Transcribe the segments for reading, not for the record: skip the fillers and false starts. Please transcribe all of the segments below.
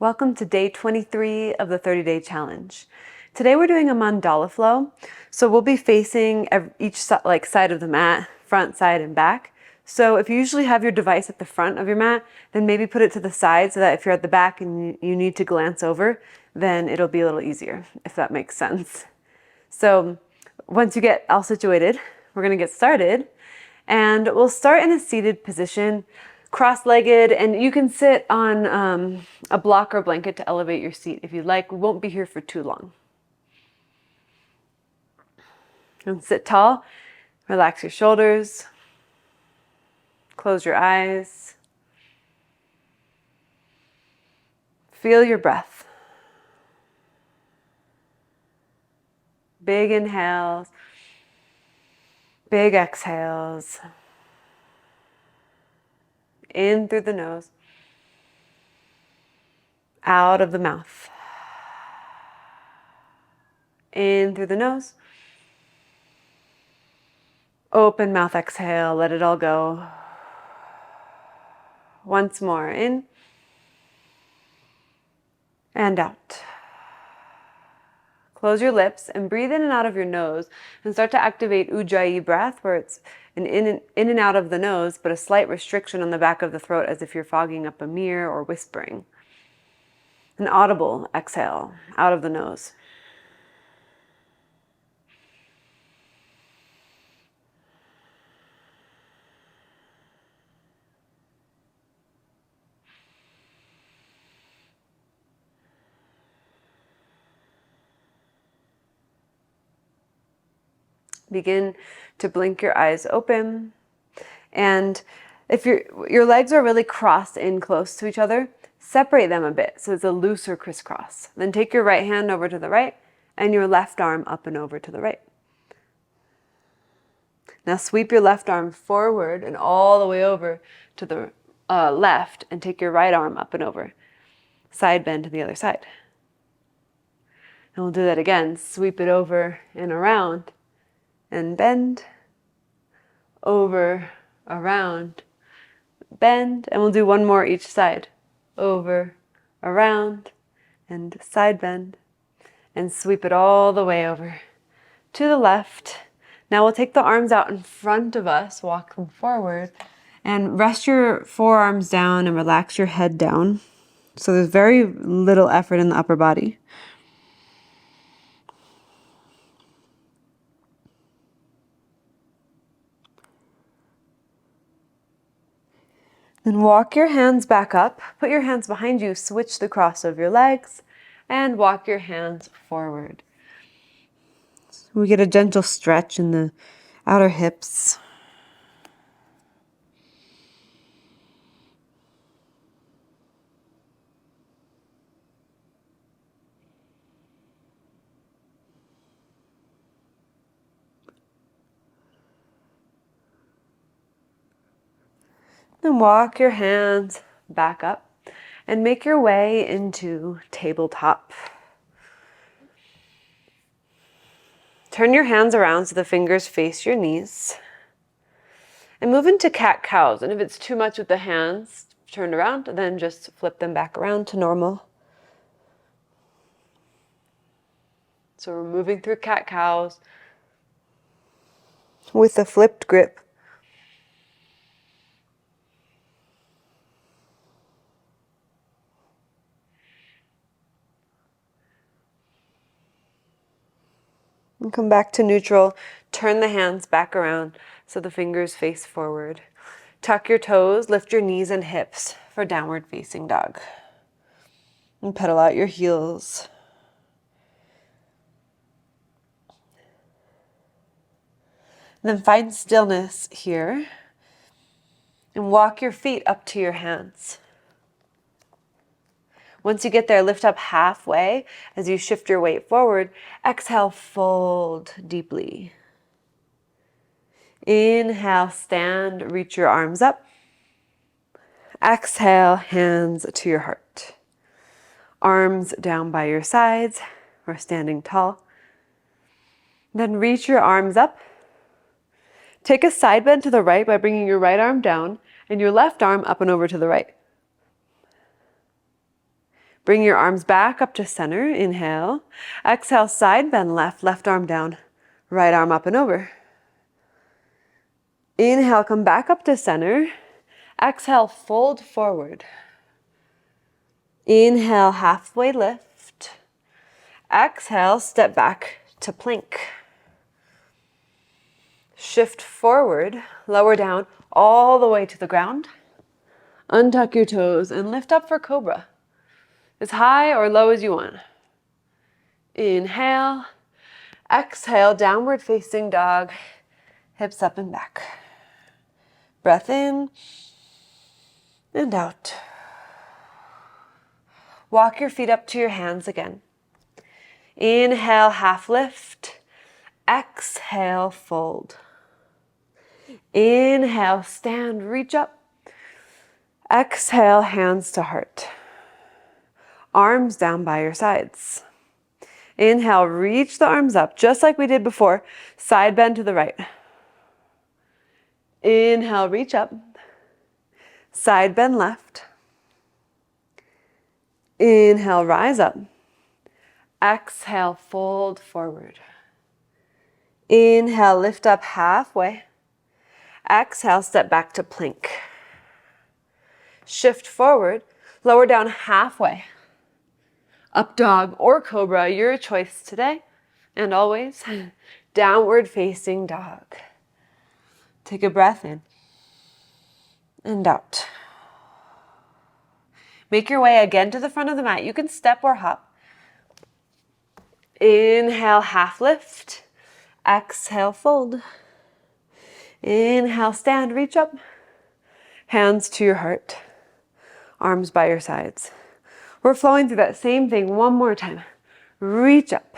Welcome to day 23 of the 30-day challenge. Today we're doing a mandala flow. So we'll be facing each side of the mat, front, side, and back. So if you usually have your device at the front of your mat, then maybe put it to the side so that if you're at the back and you need to glance over, then it'll be a little easier, if that makes sense. So once you get all situated, we're going to get started. And we'll start in a seated position, cross-legged, and you can sit on a block or blanket to elevate your seat if you'd like. We won't be here for too long. And sit tall, relax your shoulders, close your eyes, feel your breath. Big inhales, big exhales. In through the nose, out of the mouth. In through the nose. Open mouth exhale, let it all go. Once more, in and out. Close your lips and breathe in and out of your nose and start to activate Ujjayi breath, where it's an in and out of the nose, but a slight restriction on the back of the throat as if you're fogging up a mirror or whispering. An audible exhale out of the nose. Begin to blink your eyes open. And if your legs are really crossed in close to each other, separate them a bit so it's a looser crisscross. Then take your right hand over to the right and your left arm up and over to the right. Now sweep your left arm forward and all the way over to the left, and take your right arm up and over. Side bend to the other side. And we'll do that again. Sweep it over and around. And bend, over, around, bend, and we'll do one more each side. Over, around, and side bend, and sweep it all the way over to the left. Now we'll take the arms out in front of us, walk them forward, and rest your forearms down and relax your head down. So there's very little effort in the upper body. Then walk your hands back up, put your hands behind you, switch the cross of your legs, and walk your hands forward. We get a gentle stretch in the outer hips. Then walk your hands back up and make your way into tabletop. Turn your hands around so the fingers face your knees. And move into cat-cows. And if it's too much with the hands turned around, then just flip them back around to normal. So we're moving through cat-cows with a flipped grip. And come back to neutral. Turn the hands back around so the fingers face forward. Tuck your toes, lift your knees and hips for downward facing dog. And pedal out your heels. Then find stillness here. And walk your feet up to your hands. Once you get there, lift up halfway as you shift your weight forward. Exhale, fold deeply. Inhale, stand, reach your arms up. Exhale, hands to your heart. Arms down by your sides. We're standing tall. Then reach your arms up. Take a side bend to the right by bringing your right arm down and your left arm up and over to the right. Bring your arms back up to center. Inhale. Exhale, side bend left, left arm down, right arm up and over. Inhale, come back up to center. Exhale, fold forward. Inhale, halfway lift. Exhale, step back to plank. Shift forward, lower down all the way to the ground. Untuck your toes and lift up for cobra. As high or low as you want. Inhale. Exhale, downward facing dog. Hips up and back. Breath in and out. Walk your feet up to your hands again. Inhale, half lift. Exhale, fold. Inhale, stand, reach up. Exhale, hands to heart. Arms down by your sides. Inhale, reach the arms up, just like we did before. Side bend to the right. Inhale, reach up. Side bend left. Inhale, rise up. Exhale, fold forward. Inhale, lift up halfway. Exhale, step back to plank. Shift forward, lower down halfway. Up dog or cobra, your choice today and always. Downward facing dog. Take a breath in and out. Make your way again to the front of the mat. You can step or hop. Inhale, half lift. Exhale, fold. Inhale, stand, reach up. Hands to your heart. Arms by your sides. We're flowing through that same thing one more time. Reach up.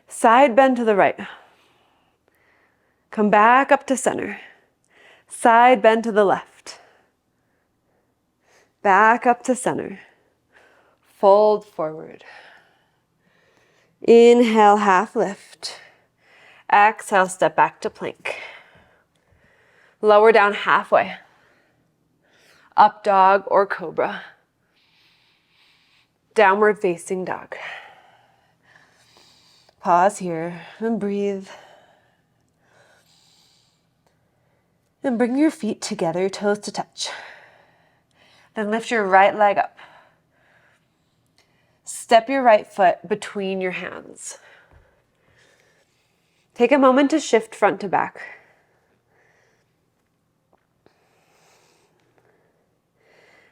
Side bend to the right. Come back up to center. Side bend to the left. Back up to center. Fold forward. Inhale, half lift. Exhale, step back to plank. Lower down halfway. Up dog or cobra. Downward facing dog. Pause here and breathe. And bring your feet together, toes to touch. Then lift your right leg up. Step your right foot between your hands. Take a moment to shift front to back.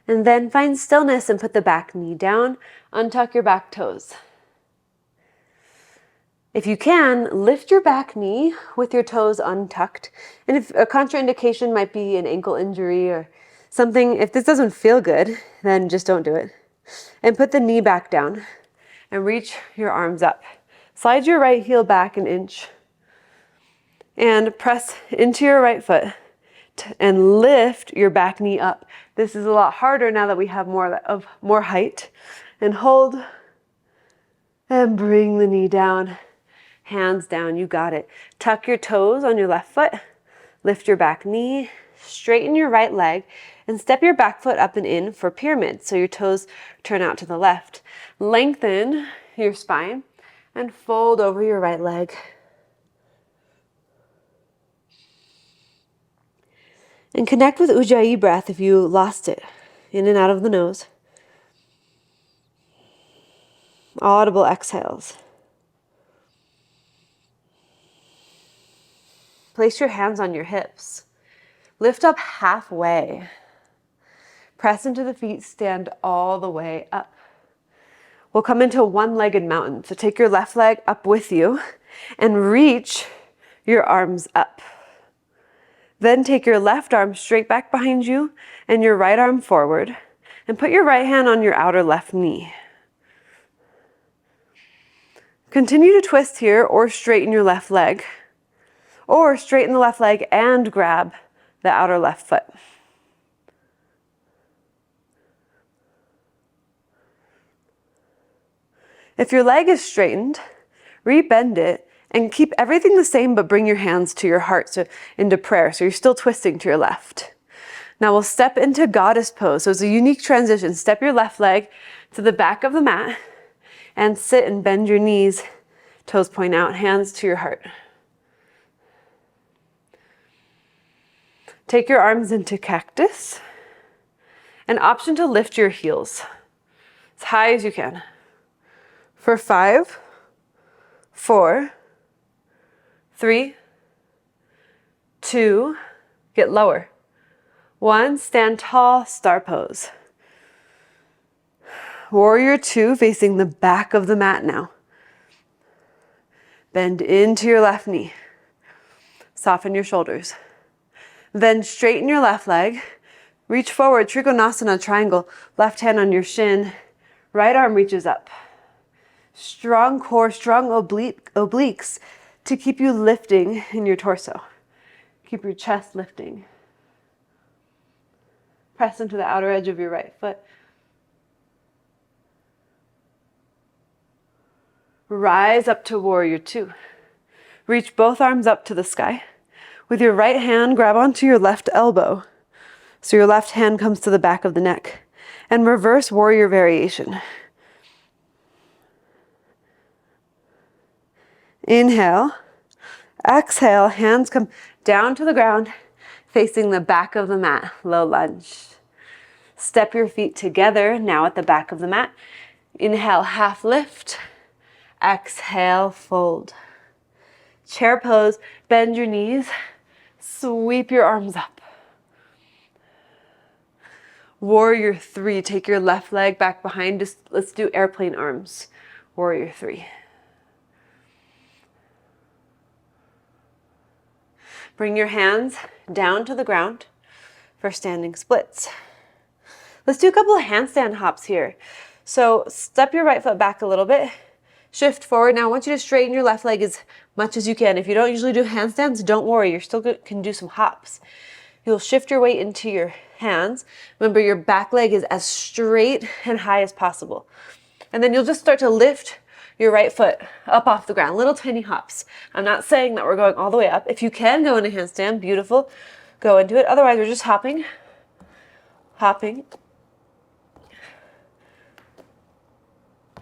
And then find stillness and put the back knee down. Untuck your back toes. If you can, lift your back knee with your toes untucked. And if a contraindication might be an ankle injury or something, if this doesn't feel good, then just don't do it. And put the knee back down and reach your arms up. Slide your right heel back an inch and press into your right foot and lift your back knee up. This is a lot harder now that we have more height. And hold and bring the knee down. Hands down, you got it. Tuck your toes on your left foot. Lift your back knee. Straighten your right leg and step your back foot up and in for pyramid. So your toes turn out to the left. Lengthen your spine and fold over your right leg. And connect with Ujjayi breath if you lost it. In and out of the nose. Audible exhales. Place your hands on your hips. Lift up halfway. Press into the feet, stand all the way up. We'll come into a one-legged mountain. So take your left leg up with you and reach your arms up. Then take your left arm straight back behind you and your right arm forward and put your right hand on your outer left knee. Continue to twist here or straighten your left leg. Or straighten the left leg and grab the outer left foot. If your leg is straightened, rebend it and keep everything the same but bring your hands to your heart, so into prayer. So you're still twisting to your left. Now we'll step into goddess pose. So it's a unique transition. Step your left leg to the back of the mat and sit and bend your knees. Toes point out, hands to your heart. Take your arms into cactus. An option to lift your heels as high as you can. For 5, 4, 3, 2, get lower. 1, stand tall, star pose. Warrior 2, facing the back of the mat now. Bend into your left knee. Soften your shoulders. Then straighten your left leg. Reach forward, Trikonasana triangle. Left hand on your shin. Right arm reaches up. Strong core, strong obliques to keep you lifting in your torso. Keep your chest lifting. Press into the outer edge of your right foot. Rise up to warrior 2. Reach both arms up to the sky. With your right hand, grab onto your left elbow. So your left hand comes to the back of the neck. And reverse warrior variation. Inhale. Exhale, hands come down to the ground, facing the back of the mat, low lunge. Step your feet together, now at the back of the mat. Inhale, half lift. Exhale, fold. Chair pose, bend your knees, sweep your arms up. Warrior 3, take your left leg back behind. Let's do airplane arms. Warrior 3. Bring your hands down to the ground for standing splits. Let's do a couple of handstand hops here. So step your right foot back a little bit. Shift forward. Now I want you to straighten your left leg as much as you can. If you don't usually do handstands, don't worry. You're still can do some hops. You'll shift your weight into your hands. Remember, your back leg is as straight and high as possible. And then you'll just start to lift your right foot up off the ground. Little tiny hops. I'm not saying that we're going all the way up. If you can go into handstand, beautiful. Go into it. Otherwise, we're just hopping. Hopping.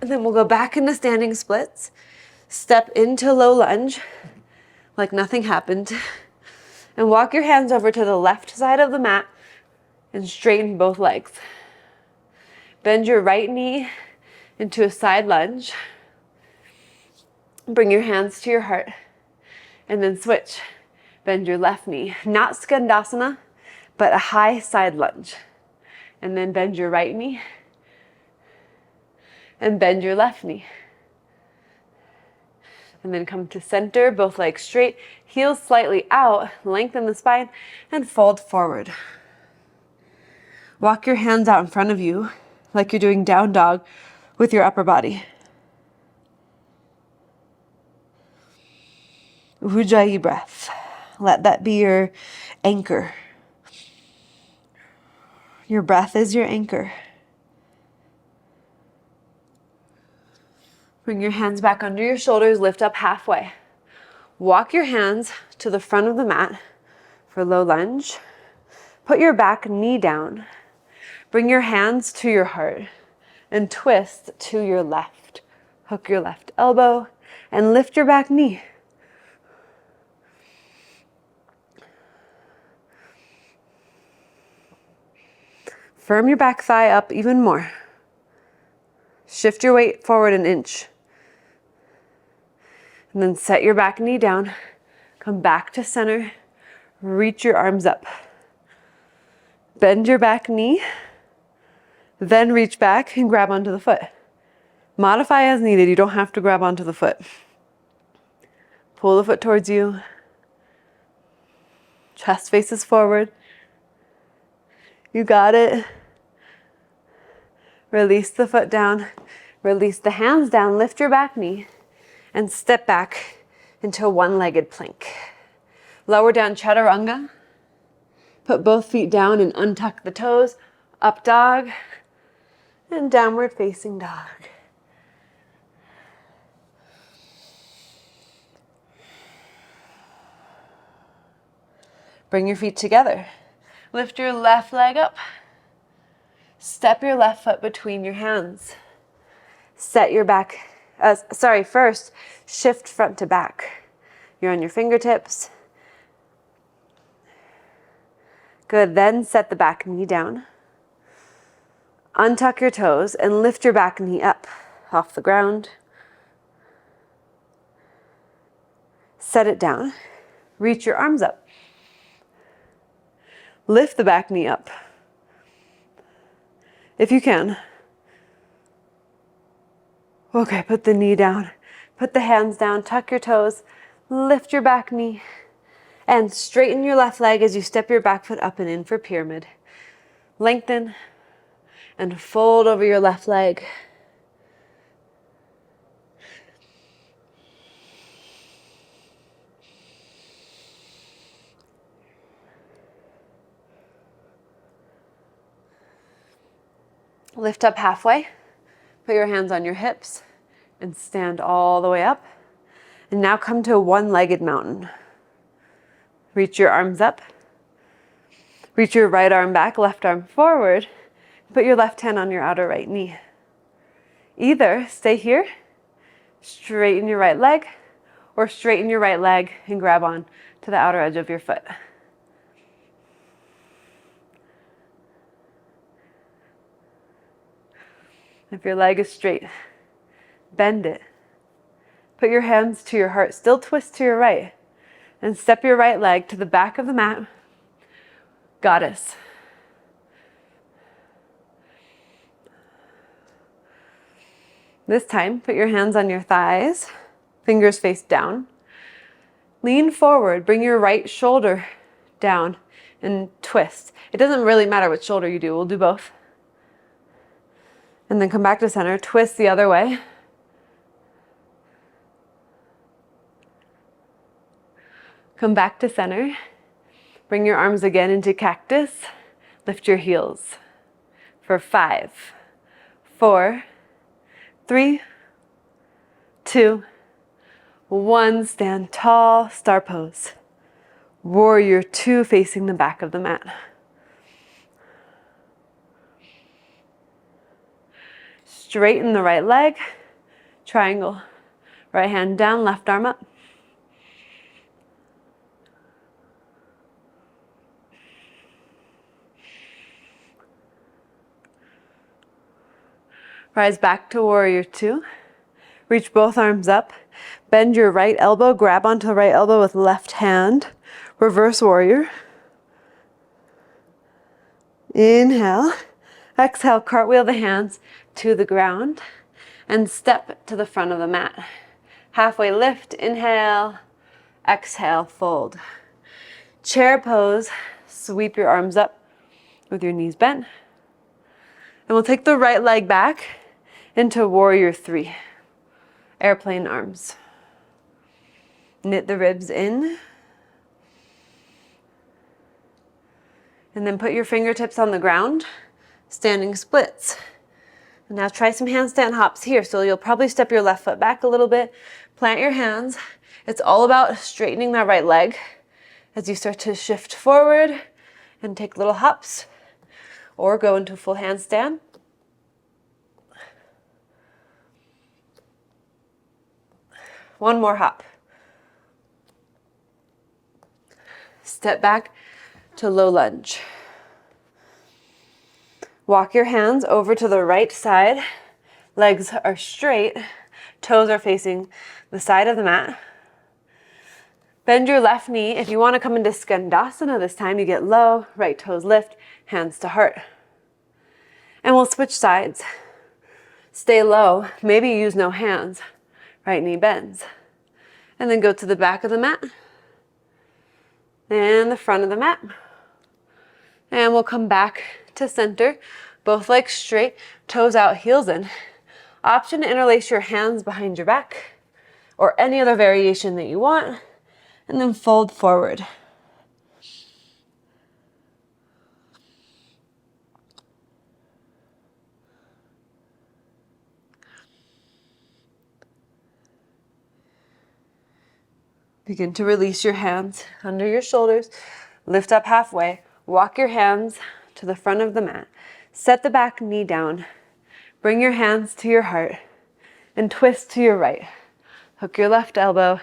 And then we'll go back into standing splits. Step into low lunge like nothing happened. And walk your hands over to the left side of the mat and straighten both legs. Bend your right knee into a side lunge. Bring your hands to your heart. And then switch. Bend your left knee. Not Skandasana, but a high side lunge. And then bend your right knee. And bend your left knee. And then come to center, both legs straight, heels slightly out, lengthen the spine, and fold forward. Walk your hands out in front of you like you're doing down dog with your upper body. Ujjayi breath. Let that be your anchor. Your breath is your anchor. Bring your hands back under your shoulders, lift up halfway. Walk your hands to the front of the mat for low lunge. Put your back knee down. Bring your hands to your heart and twist to your left. Hook your left elbow and lift your back knee. Firm your back thigh up even more. Shift your weight forward an inch. And then set your back knee down. Come back to center. Reach your arms up. Bend your back knee. Then reach back and grab onto the foot. Modify as needed. You don't have to grab onto the foot. Pull the foot towards you. Chest faces forward. You got it. Release the foot down. Release the hands down. Lift your back knee. And step back into a one-legged plank. Lower down chaturanga. Put both feet down and untuck the toes. Up dog. And downward facing dog. Bring your feet together. Lift your left leg up. Step your left foot between your hands. Set your back, first shift front to back. You're on your fingertips. Good, then set the back knee down. Untuck your toes and lift your back knee up off the ground. Set it down. Reach your arms up. Lift the back knee up. If you can. Okay, put the knee down. Put the hands down, tuck your toes, lift your back knee, and straighten your left leg as you step your back foot up and in for pyramid. Lengthen and fold over your left leg. Lift up halfway. Put your hands on your hips and stand all the way up. And now come to a one-legged mountain. Reach your arms up. Reach your right arm back, left arm forward. Put your left hand on your outer right knee. Either stay here, straighten your right leg, or straighten your right leg and grab on to the outer edge of your foot. If your leg is straight, bend it. Put your hands to your heart, still twist to your right, and step your right leg to the back of the mat. Goddess. This time, put your hands on your thighs, fingers face down. Lean forward, bring your right shoulder down and twist. It doesn't really matter which shoulder you do, we'll do both. And then come back to center, twist the other way. Come back to center. Bring your arms again into cactus. Lift your heels for 5, 4, 3, 2, 1. Stand tall, star pose. Warrior 2 facing the back of the mat. Straighten the right leg, triangle. Right hand down, left arm up. Rise back to warrior 2. Reach both arms up. Bend your right elbow, grab onto the right elbow with left hand. Reverse warrior. Inhale. Exhale, cartwheel the hands to the ground and step to the front of the mat. Halfway lift, inhale, exhale, fold. Chair pose, sweep your arms up with your knees bent. And we'll take the right leg back into warrior 3. Airplane arms. Knit the ribs in. And then put your fingertips on the ground. Standing splits. And now try some handstand hops here. So you'll probably step your left foot back a little bit, plant your hands. It's all about straightening that right leg as you start to shift forward and take little hops or go into full handstand. One more hop. Step back to low lunge. Walk your hands over to the right side. Legs are straight. Toes are facing the side of the mat. Bend your left knee. If you want to come into Skandasana this time, you get low, right toes lift, hands to heart. And we'll switch sides. Stay low. Maybe use no hands. Right knee bends. And then go to the back of the mat. And the front of the mat. And we'll come back to center, both legs straight, toes out, heels in. Option to interlace your hands behind your back or any other variation that you want, and then fold forward. Begin to release your hands under your shoulders, lift up halfway, Walk your hands to the front of the mat. Set the back knee down. Bring your hands to your heart and twist to your right. Hook your left elbow,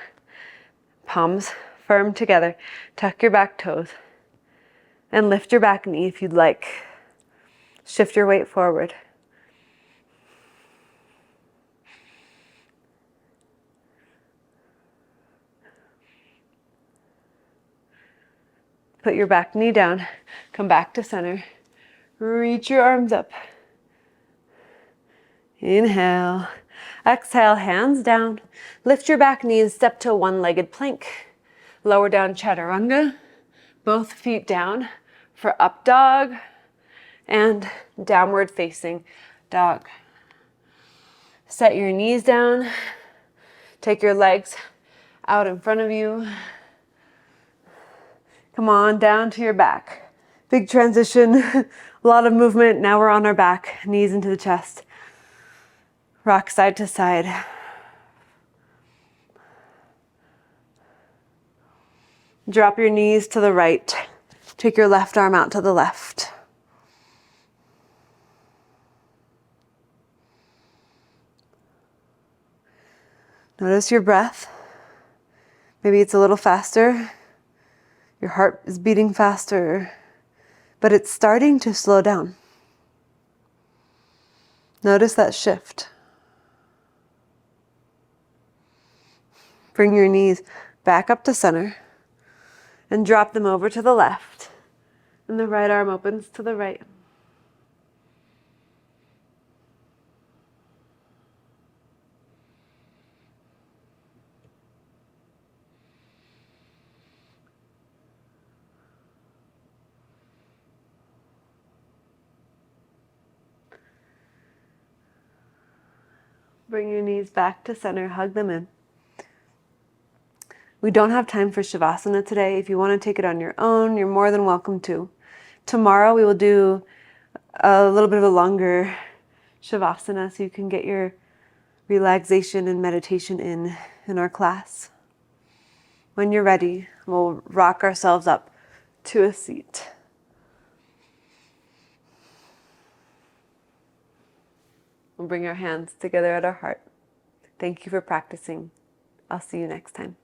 palms firm together. Tuck your back toes and lift your back knee if you'd like. Shift your weight forward. Put your back knee down. Come back to center. Reach your arms up. Inhale. Exhale, hands down. Lift your back knee and step to one-legged plank. Lower down chaturanga. Both feet down for up dog and downward facing dog. Set your knees down. Take your legs out in front of you. Come on down to your back. Big transition, a lot of movement. Now we're on our back, knees into the chest. Rock side to side. Drop your knees to the right. Take your left arm out to the left. Notice your breath. Maybe it's a little faster. Your heart is beating faster, but it's starting to slow down. Notice that shift. Bring your knees back up to center and drop them over to the left. And the right arm opens to the right. Bring your knees back to center, hug them in. We don't have time for Shavasana today. If you want to take it on your own, you're more than welcome to. Tomorrow we will do a little bit of a longer Shavasana so you can get your relaxation and meditation in our class. When you're ready, we'll rock ourselves up to a seat. We'll bring our hands together at our heart. Thank you for practicing. I'll see you next time.